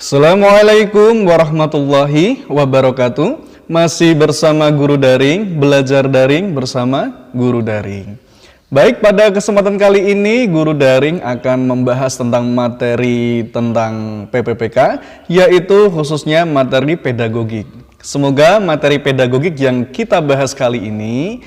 Assalamualaikum warahmatullahi wabarakatuh. Masih bersama Guru Daring, belajar daring bersama Guru Daring. Baik, pada kesempatan kali ini Guru Daring akan membahas tentang materi tentang PPPK, yaitu khususnya materi pedagogik. Semoga materi pedagogik yang kita bahas kali ini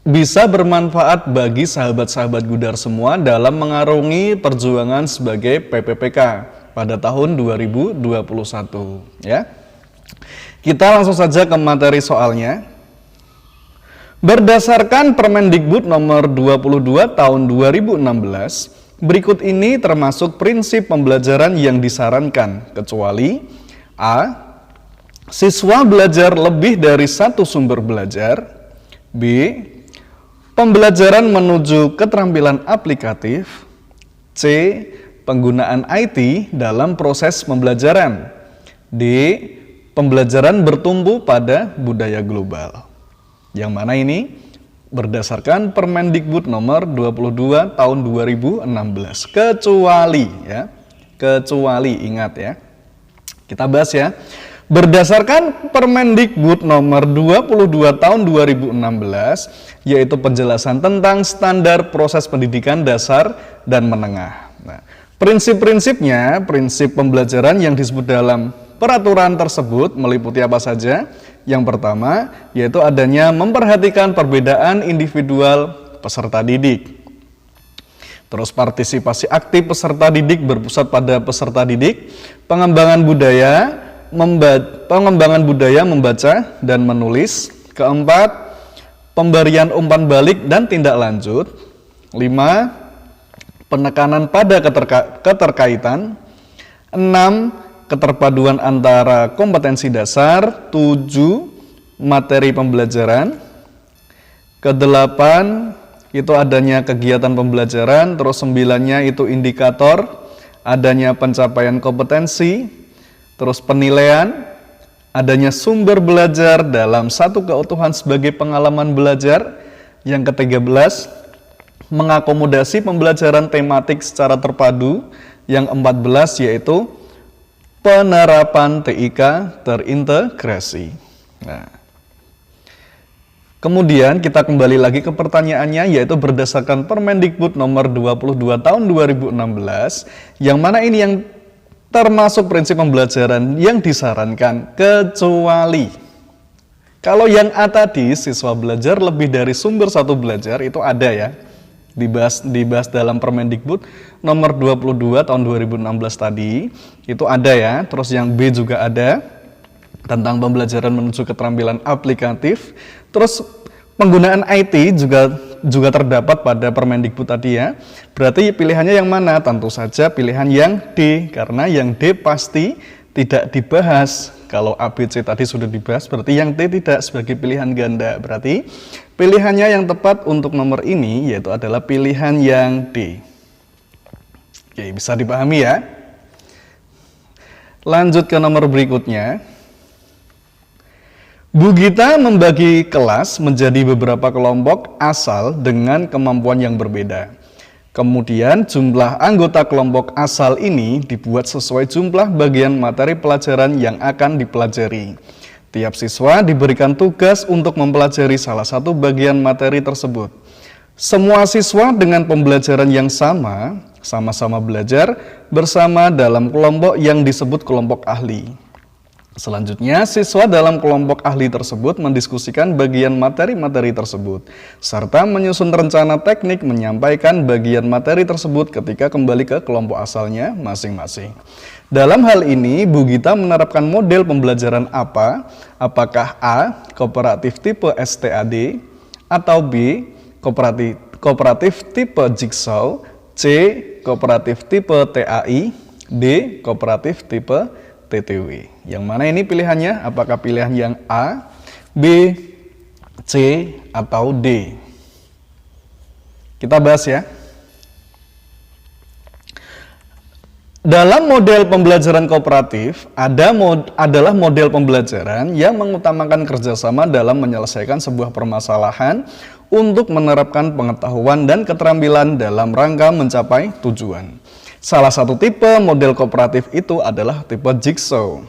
bisa bermanfaat bagi sahabat-sahabat Gudar semua dalam mengarungi perjuangan sebagai PPPK pada tahun 2021 ya. Kita langsung saja ke materi soalnya. Berdasarkan Permendikbud nomor 22 tahun 2016, berikut ini termasuk prinsip pembelajaran yang disarankan kecuali A. Siswa belajar lebih dari satu sumber belajar. B. Pembelajaran menuju keterampilan aplikatif. C. Penggunaan IT dalam proses pembelajaran. D. Pembelajaran bertumpu pada budaya global. Yang mana ini berdasarkan Permendikbud nomor 22 tahun 2016. Kecuali ya. Kecuali, ingat ya. Kita bahas ya. Berdasarkan Permendikbud nomor 22 tahun 2016, yaitu penjelasan tentang standar proses pendidikan dasar dan menengah. Nah, prinsip-prinsipnya, prinsip pembelajaran yang disebut dalam peraturan tersebut meliputi apa saja? Yang pertama, yaitu adanya memperhatikan perbedaan individual peserta didik. Terus partisipasi aktif peserta didik berpusat pada peserta didik, pengembangan budaya membaca dan menulis. Keempat, pemberian umpan balik dan tindak lanjut. 5. Penekanan pada keterkaitan. 6. Keterpaduan antara kompetensi dasar. 7. Materi pembelajaran. Ke-8 itu adanya kegiatan pembelajaran. Terus 9-nya itu indikator adanya pencapaian kompetensi. Terus penilaian, adanya sumber belajar dalam satu keutuhan sebagai pengalaman belajar. Yang ke-13, mengakomodasi pembelajaran tematik secara terpadu. Yang 14 yaitu penerapan TIK terintegrasi. Nah, kemudian kita kembali lagi ke pertanyaannya, yaitu berdasarkan Permendikbud nomor 22 tahun 2016, yang mana ini yang termasuk prinsip pembelajaran yang disarankan kecuali. Kalau yang A tadi, siswa belajar lebih dari sumber satu belajar, itu ada ya. Dibahas dalam Permendikbud nomor 22 tahun 2016 tadi, itu ada ya. Terus yang B juga ada, tentang pembelajaran menuju keterampilan aplikatif. Terus penggunaan IT juga terdapat pada Permendikbud tadi ya. Berarti pilihannya yang mana? Tentu saja pilihan yang D, karena yang D pasti tidak dibahas. Kalau A, B, C tadi sudah dibahas, berarti yang D tidak sebagai pilihan ganda. Berarti pilihannya yang tepat untuk nomor ini yaitu adalah pilihan yang D. Oke, bisa dipahami ya. Lanjut ke nomor berikutnya. Bu Gita membagi kelas menjadi beberapa kelompok asal dengan kemampuan yang berbeda. Kemudian jumlah anggota kelompok asal ini dibuat sesuai jumlah bagian materi pelajaran yang akan dipelajari. Tiap siswa diberikan tugas untuk mempelajari salah satu bagian materi tersebut. Semua siswa dengan pembelajaran yang sama-sama belajar bersama dalam kelompok yang disebut kelompok ahli. Selanjutnya, siswa dalam kelompok ahli tersebut mendiskusikan bagian materi-materi tersebut, serta menyusun rencana teknik menyampaikan bagian materi tersebut ketika kembali ke kelompok asalnya masing-masing. Dalam hal ini, Bu Gita menerapkan model pembelajaran apa? Apakah A. Kooperatif tipe STAD, atau B. Kooperatif tipe Jigsaw, C. Kooperatif tipe TAI, D. Kooperatif tipe TTW. Yang mana ini pilihannya? Apakah pilihan yang A, B, C, atau D? Kita bahas ya. Dalam model pembelajaran kooperatif, adalah model pembelajaran yang mengutamakan kerjasama dalam menyelesaikan sebuah permasalahan untuk menerapkan pengetahuan dan keterampilan dalam rangka mencapai tujuan. Salah satu tipe model kooperatif itu adalah tipe jigsaw.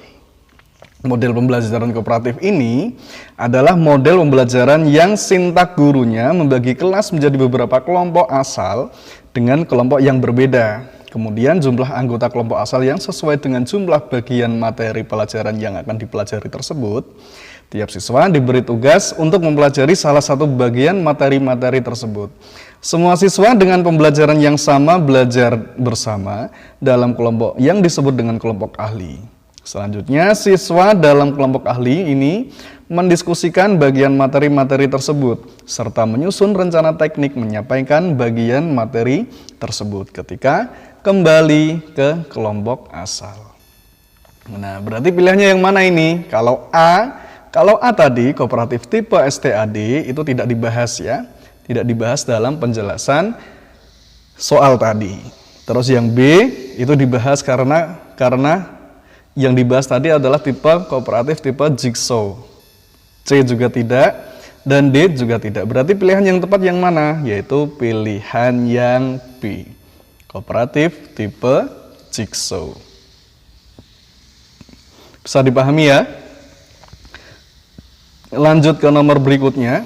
Model pembelajaran kooperatif ini adalah model pembelajaran yang sintak gurunya membagi kelas menjadi beberapa kelompok asal dengan kelompok yang berbeda. Kemudian jumlah anggota kelompok asal yang sesuai dengan jumlah bagian materi pelajaran yang akan dipelajari tersebut. Tiap siswa diberi tugas untuk mempelajari salah satu bagian materi-materi tersebut. Semua siswa dengan pembelajaran yang sama belajar bersama dalam kelompok yang disebut dengan kelompok ahli. Selanjutnya, siswa dalam kelompok ahli ini mendiskusikan bagian materi-materi tersebut, serta menyusun rencana teknik menyampaikan bagian materi tersebut ketika kembali ke kelompok asal. Nah, berarti pilihannya yang mana ini? Kalau A tadi, kooperatif tipe STAD itu tidak dibahas ya, tidak dibahas dalam penjelasan soal tadi. Terus yang B itu dibahas karena yang dibahas tadi adalah tipe kooperatif tipe jigsaw. C juga tidak, dan D juga tidak. Berarti pilihan yang tepat yang mana? Yaitu pilihan yang B, kooperatif tipe jigsaw. Bisa dipahami ya? Lanjut ke nomor berikutnya.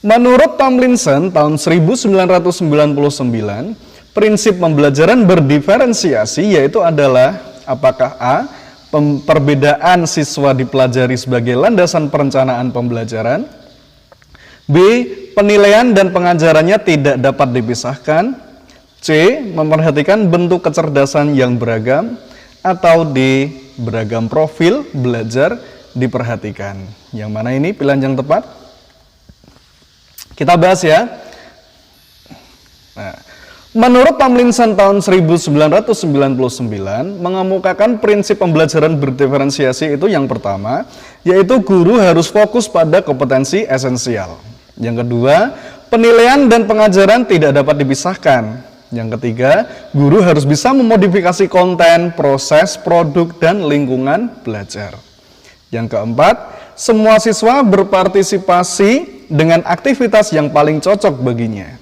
Menurut Tomlinson tahun 1999, prinsip pembelajaran berdiferensiasi yaitu adalah apakah A. Perbedaan siswa dipelajari sebagai landasan perencanaan pembelajaran, B. Penilaian dan pengajarannya tidak dapat dipisahkan, C. Memperhatikan bentuk kecerdasan yang beragam, atau D. Beragam profil belajar diperhatikan. Yang mana ini pilihan yang tepat? Kita bahas ya. Nah, menurut Tomlinson tahun 1999 mengemukakan prinsip pembelajaran berdiferensiasi itu yang pertama, yaitu guru harus fokus pada kompetensi esensial. Yang kedua, penilaian dan pengajaran tidak dapat dipisahkan. Yang ketiga, guru harus bisa memodifikasi konten, proses, produk, dan lingkungan belajar. Yang keempat, semua siswa berpartisipasi dengan aktivitas yang paling cocok baginya.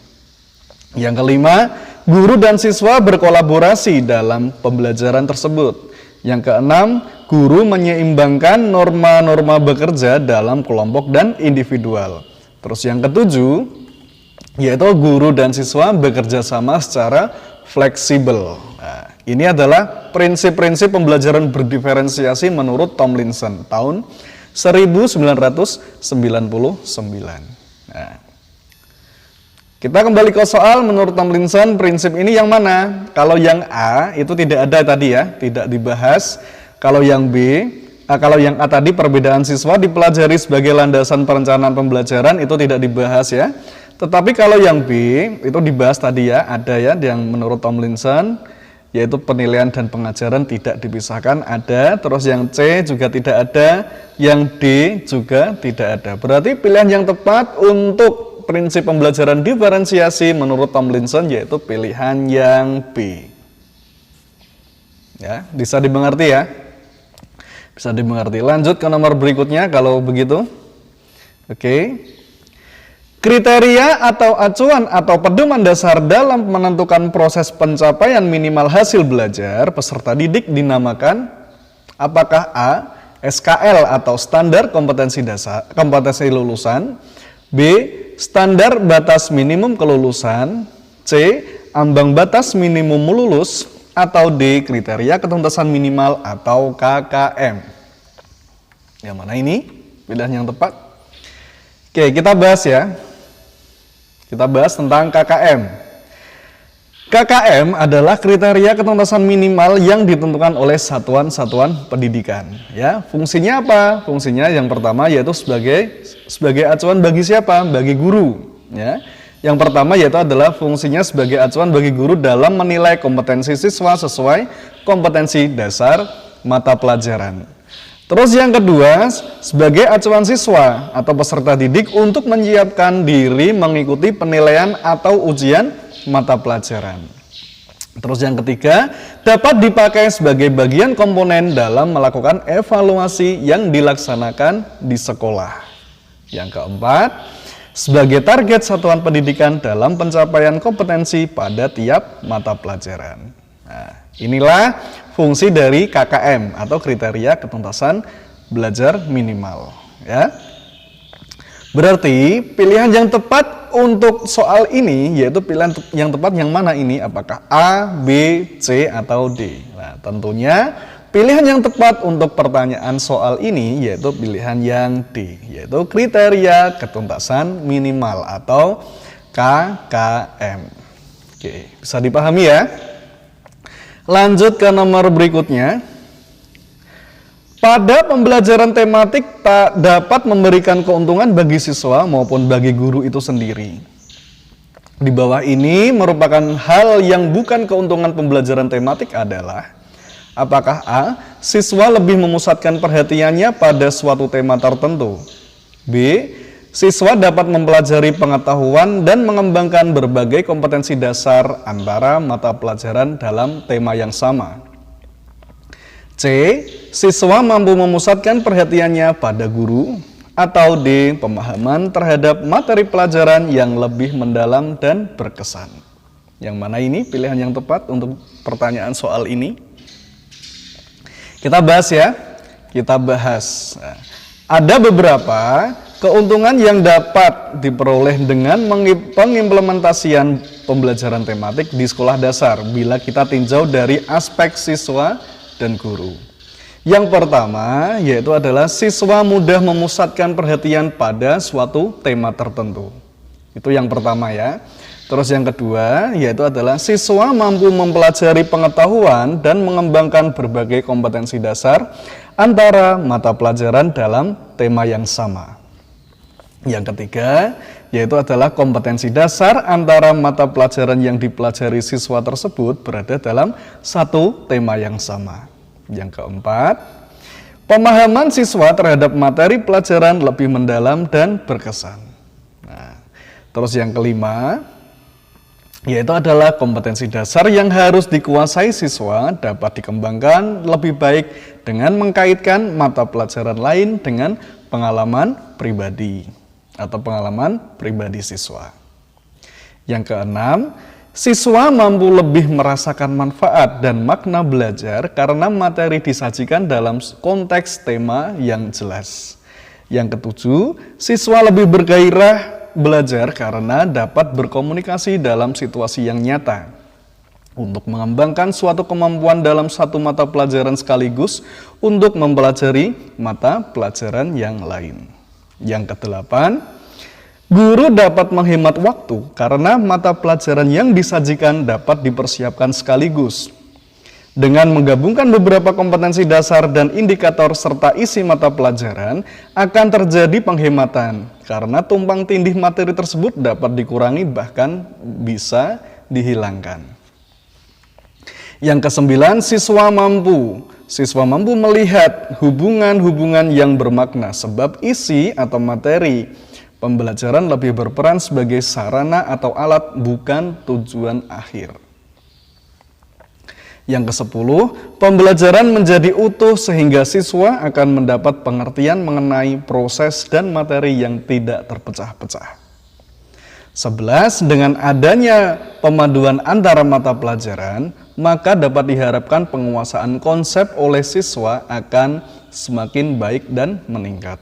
Yang kelima, guru dan siswa berkolaborasi dalam pembelajaran tersebut. Yang keenam, guru menyeimbangkan norma-norma bekerja dalam kelompok dan individual. Terus yang ketujuh, yaitu guru dan siswa bekerja sama secara fleksibel. Nah, ini adalah prinsip-prinsip pembelajaran berdiferensiasi menurut Tomlinson tahun 1999. Nah, kita kembali ke soal menurut Tomlinson, prinsip ini yang mana? Kalau yang A itu tidak ada tadi ya, tidak dibahas. Kalau yang yang A tadi perbedaan siswa dipelajari sebagai landasan perencanaan pembelajaran itu tidak dibahas ya. Tetapi kalau yang B itu dibahas tadi ya, ada ya yang menurut Tomlinson yaitu penilaian dan pengajaran tidak dipisahkan ada. Terus yang C juga tidak ada, yang D juga tidak ada. Berarti pilihan yang tepat untuk prinsip pembelajaran diferensiasi menurut Tomlinson yaitu pilihan yang B. Ya, bisa dimengerti ya? Bisa dimengerti. Lanjut ke nomor berikutnya kalau begitu. Oke. Kriteria atau acuan atau pedoman dasar dalam menentukan proses pencapaian minimal hasil belajar peserta didik dinamakan apakah A. SKL atau standar kompetensi dasar, kompetensi lulusan, B. Standar batas minimum kelulusan, C. Ambang batas minimum lulus, atau D. Kriteria ketuntasan minimal atau KKM. Yang mana ini pilihan yang tepat? Oke, kita bahas ya. Kita bahas tentang KKM. KKM adalah kriteria ketuntasan minimal yang ditentukan oleh satuan-satuan pendidikan. Ya, fungsinya apa? Fungsinya yang pertama yaitu sebagai acuan bagi siapa? Bagi guru. Ya, yang pertama yaitu adalah fungsinya sebagai acuan bagi guru dalam menilai kompetensi siswa sesuai kompetensi dasar mata pelajaran. Terus yang kedua, sebagai acuan siswa atau peserta didik untuk menyiapkan diri mengikuti penilaian atau ujian mata pelajaran. Terus yang ketiga, dapat dipakai sebagai bagian komponen dalam melakukan evaluasi yang dilaksanakan di sekolah. Yang keempat, sebagai target satuan pendidikan dalam pencapaian kompetensi pada tiap mata pelajaran. Nah, inilah fungsi dari KKM atau kriteria ketuntasan belajar minimal, ya. Berarti pilihan yang tepat untuk soal ini yaitu pilihan yang tepat yang mana ini? Apakah A, B, C, atau D? Nah, tentunya pilihan yang tepat untuk pertanyaan soal ini yaitu pilihan yang D, yaitu kriteria ketuntasan minimal atau KKM. Oke, bisa dipahami ya? Lanjut ke nomor berikutnya. Pada pembelajaran tematik tak dapat memberikan keuntungan bagi siswa maupun bagi guru itu sendiri. Di bawah ini merupakan hal yang bukan keuntungan pembelajaran tematik adalah: apakah A. Siswa lebih memusatkan perhatiannya pada suatu tema tertentu. B. Siswa dapat mempelajari pengetahuan dan mengembangkan berbagai kompetensi dasar antara mata pelajaran dalam tema yang sama. C. Siswa mampu memusatkan perhatiannya pada guru. Atau D. Pemahaman terhadap materi pelajaran yang lebih mendalam dan berkesan. Yang mana ini pilihan yang tepat untuk pertanyaan soal ini? Kita bahas ya. Kita bahas. Nah, ada beberapa keuntungan yang dapat diperoleh dengan pengimplementasian pembelajaran tematik di sekolah dasar bila kita tinjau dari aspek siswa dan guru. Yang pertama yaitu adalah siswa mudah memusatkan perhatian pada suatu tema tertentu. Itu yang pertama ya. Terus yang kedua yaitu adalah siswa mampu mempelajari pengetahuan dan mengembangkan berbagai kompetensi dasar antara mata pelajaran dalam tema yang sama. Yang ketiga yaitu adalah kompetensi dasar antara mata pelajaran yang dipelajari siswa tersebut berada dalam satu tema yang sama. Yang keempat, pemahaman siswa terhadap materi pelajaran lebih mendalam dan berkesan. Nah, terus yang kelima, yaitu adalah kompetensi dasar yang harus dikuasai siswa dapat dikembangkan lebih baik dengan mengkaitkan mata pelajaran lain dengan pengalaman pribadi atau pengalaman pribadi siswa. Yang keenam, siswa mampu lebih merasakan manfaat dan makna belajar karena materi disajikan dalam konteks tema yang jelas. Yang ketujuh, siswa lebih bergairah belajar karena dapat berkomunikasi dalam situasi yang nyata. Untuk mengembangkan suatu kemampuan dalam satu mata pelajaran sekaligus untuk mempelajari mata pelajaran yang lain. Yang kedelapan, guru dapat menghemat waktu karena mata pelajaran yang disajikan dapat dipersiapkan sekaligus. Dengan menggabungkan beberapa kompetensi dasar dan indikator serta isi mata pelajaran, akan terjadi penghematan karena tumpang tindih materi tersebut dapat dikurangi bahkan bisa dihilangkan. Yang kesembilan, siswa mampu melihat hubungan-hubungan yang bermakna sebab isi atau materi pembelajaran lebih berperan sebagai sarana atau alat bukan tujuan akhir. Yang kesepuluh, pembelajaran menjadi utuh sehingga siswa akan mendapat pengertian mengenai proses dan materi yang tidak terpecah-pecah. 11. Dengan adanya pemaduan antara mata pelajaran, maka dapat diharapkan penguasaan konsep oleh siswa akan semakin baik dan meningkat.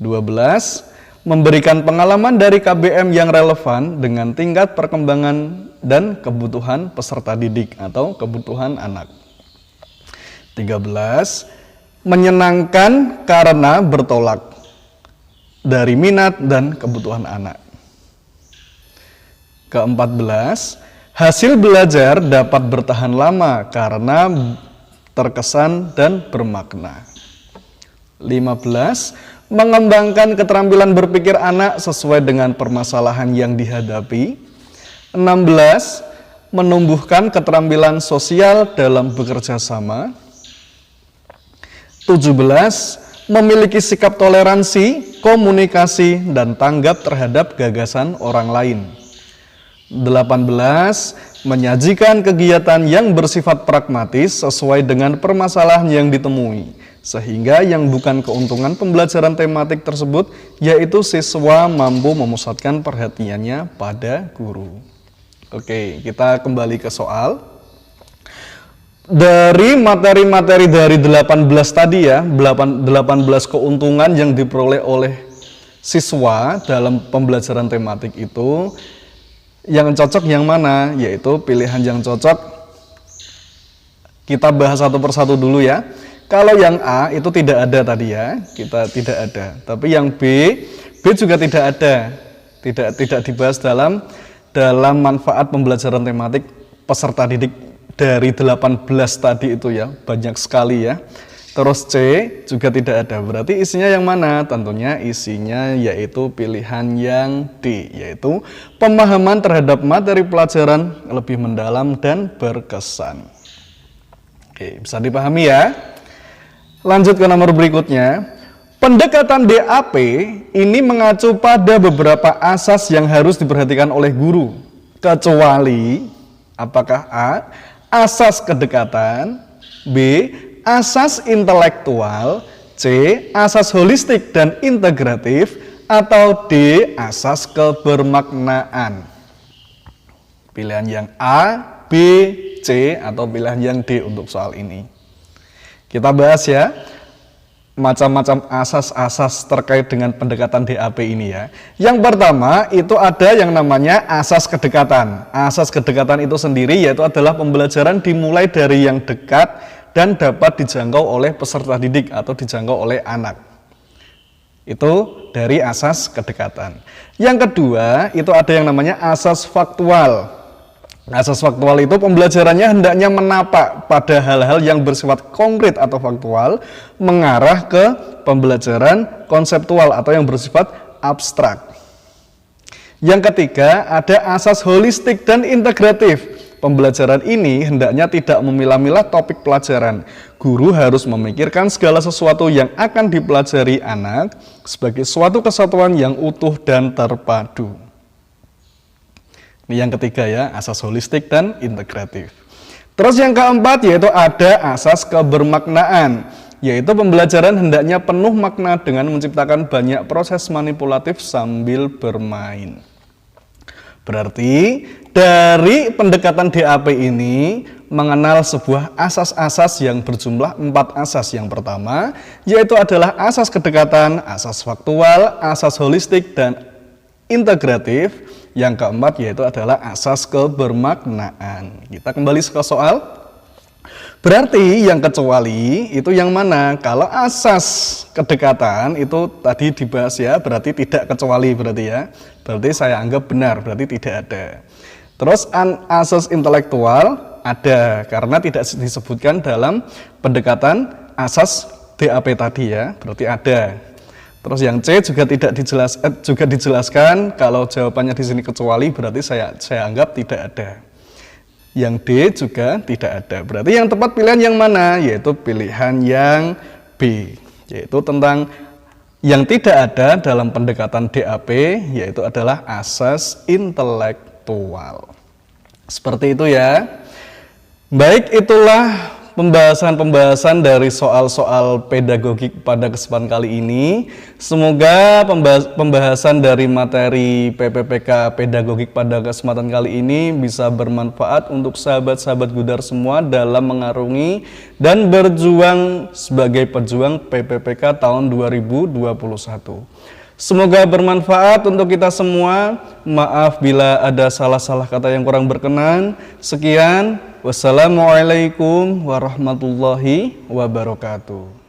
12. Memberikan pengalaman dari KBM yang relevan dengan tingkat perkembangan dan kebutuhan peserta didik atau kebutuhan anak. 13. Menyenangkan karena bertolak dari minat dan kebutuhan anak. Ke-14, hasil belajar dapat bertahan lama karena terkesan dan bermakna. 15. Mengembangkan keterampilan berpikir anak sesuai dengan permasalahan yang dihadapi. 16. Menumbuhkan keterampilan sosial dalam bekerja sama. 17. Memiliki sikap toleransi, komunikasi, dan tanggap terhadap gagasan orang lain. 18. Menyajikan kegiatan yang bersifat pragmatis sesuai dengan permasalahan yang ditemui Sehingga yang bukan keuntungan pembelajaran tematik tersebut, yaitu siswa mampu memusatkan perhatiannya pada guru. Oke, kita kembali ke soal. Dari materi-materi dari 18 tadi ya, 18 keuntungan yang diperoleh oleh siswa dalam pembelajaran tematik itu, yang cocok yang mana? Yaitu pilihan yang cocok, kita bahas satu persatu dulu ya. Kalau yang A itu tidak ada tadi ya, kita tidak ada. Tapi yang B juga tidak ada, tidak dibahas dalam manfaat pembelajaran tematik peserta didik dari 18 tadi itu ya, banyak sekali ya. Terus C juga tidak ada, berarti isinya yang mana? Tentunya isinya yaitu pilihan yang D, yaitu pemahaman terhadap materi pelajaran lebih mendalam dan berkesan. Oke, bisa dipahami ya? Lanjut ke nomor berikutnya. Pendekatan DAP ini mengacu pada beberapa asas yang harus diperhatikan oleh guru, kecuali apakah A. Asas kedekatan, B. Asas intelektual, C. Asas holistik dan integratif, atau D. Asas kebermaknaan. Pilihan yang A, B, C, atau pilihan yang D untuk soal ini. Kita bahas ya, macam-macam asas-asas terkait dengan pendekatan DAP ini ya. Yang pertama itu ada yang namanya asas kedekatan. Asas kedekatan itu sendiri yaitu adalah pembelajaran dimulai dari yang dekat dan dapat dijangkau oleh peserta didik atau dijangkau oleh anak. Itu dari asas kedekatan. Yang kedua itu ada yang namanya asas faktual. Asas faktual itu pembelajarannya hendaknya menapak pada hal-hal yang bersifat konkret atau faktual, mengarah ke pembelajaran konseptual atau yang bersifat abstrak. Yang ketiga ada asas holistik dan integratif. Pembelajaran ini hendaknya tidak memilah-milah topik pelajaran. Guru harus memikirkan segala sesuatu yang akan dipelajari anak sebagai suatu kesatuan yang utuh dan terpadu. Ini yang ketiga ya, asas holistik dan integratif. Terus yang keempat yaitu ada asas kebermaknaan, yaitu pembelajaran hendaknya penuh makna dengan menciptakan banyak proses manipulatif sambil bermain. Berarti dari pendekatan DAP ini mengenal sebuah asas-asas yang berjumlah 4 asas. Yang pertama yaitu adalah asas kedekatan, asas faktual, asas holistik dan integratif. Yang keempat yaitu adalah asas kebermaknaan. Kita kembali ke soal. Berarti yang kecuali itu yang mana? Kalau asas kedekatan itu tadi dibahas ya, berarti tidak kecuali berarti ya. Berarti saya anggap benar, berarti tidak ada. Terus asas intelektual ada, karena tidak disebutkan dalam pendekatan asas DAP tadi ya, berarti ada. Terus yang C juga dijelaskan, kalau jawabannya di sini kecuali berarti saya anggap tidak ada. Yang D juga tidak ada. Berarti yang tepat pilihan yang mana? Yaitu pilihan yang B, yaitu tentang yang tidak ada dalam pendekatan DAP, yaitu adalah asas intelektual. Seperti itu ya. Baik, itulah pembahasan dari soal-soal pedagogik pada kesempatan kali ini. Semoga pembahasan dari materi PPPK pedagogik pada kesempatan kali ini bisa bermanfaat untuk sahabat-sahabat Gudar semua dalam mengarungi dan berjuang sebagai pejuang PPPK tahun 2021. Semoga bermanfaat untuk kita semua. Maaf bila ada salah-salah kata yang kurang berkenan. Sekian. Wassalamualaikum warahmatullahi wabarakatuh.